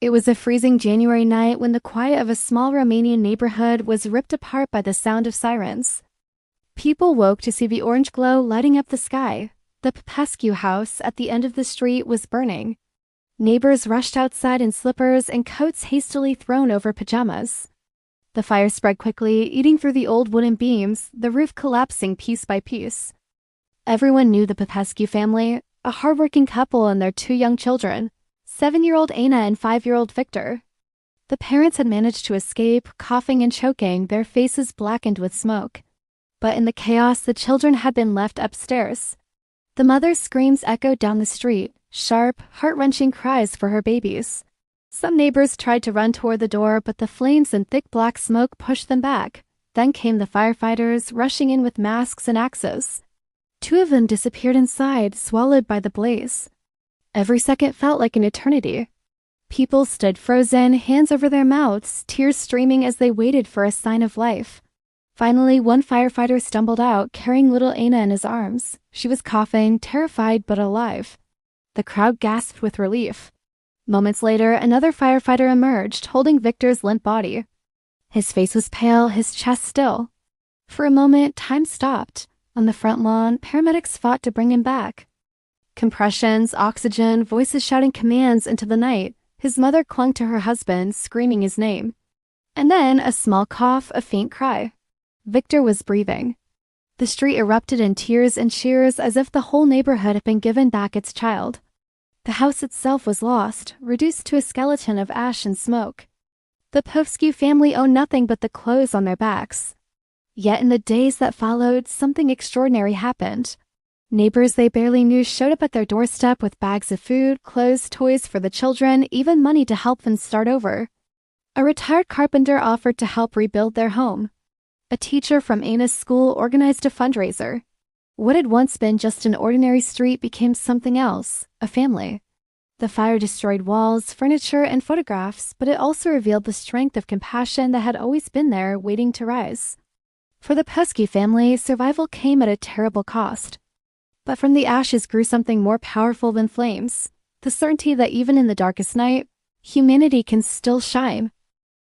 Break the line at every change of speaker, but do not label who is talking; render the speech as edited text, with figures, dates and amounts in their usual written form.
It was a freezing January night when the quiet of a small Romanian neighborhood was ripped apart by the sound of sirens. People woke to see the orange glow lighting up the sky. The Popescu house at the end of the street was burning. Neighbors rushed outside in slippers and coats hastily thrown over pajamas. The fire spread quickly, eating through the old wooden beams, the roof collapsing piece by piece. Everyone knew the Popescu family, a hardworking couple and their two young children, 7-year-old Anna and 5-year-old Victor. The parents had managed to escape, coughing and choking, their faces blackened with smoke. But in the chaos, the children had been left upstairs. The mother's screams echoed down the street, sharp, heart-wrenching cries for her babies. Some neighbors tried to run toward the door, but the flames and thick black smoke pushed them back. Then came the firefighters, rushing in with masks and axes. 2 of them disappeared inside, swallowed by the blaze. Every second felt like an eternity. People stood frozen, hands over their mouths, tears streaming as they waited for a sign of life. Finally, one firefighter stumbled out, carrying little Anna in his arms. She was coughing, terrified but alive. The crowd gasped with relief. Moments later, another firefighter emerged, holding Victor's limp body. His face was pale, his chest still. For a moment, time stopped. On the front lawn, paramedics fought to bring him back. Compressions, oxygen, voices shouting commands into the night. His mother clung to her husband, screaming his name. And then, a small cough, a faint cry. Victor was breathing. The street erupted in tears and cheers as if the whole neighborhood had been given back its child. The house itself was lost, reduced to a skeleton of ash and smoke. The Popescu family owned nothing but the clothes on their backs. Yet in the days that followed, something extraordinary happened. Neighbors they barely knew showed up at their doorstep with bags of food, clothes, toys for the children, even money to help them start over. A retired carpenter offered to help rebuild their home. A teacher from Anna's school organized a fundraiser. What had once been just an ordinary street became something else, a family. The fire destroyed walls, furniture, and photographs, but it also revealed the strength of compassion that had always been there, waiting to rise. For the Popescu family, survival came at a terrible cost. But from the ashes grew something more powerful than flames, the certainty that even in the darkest night, humanity can still shine.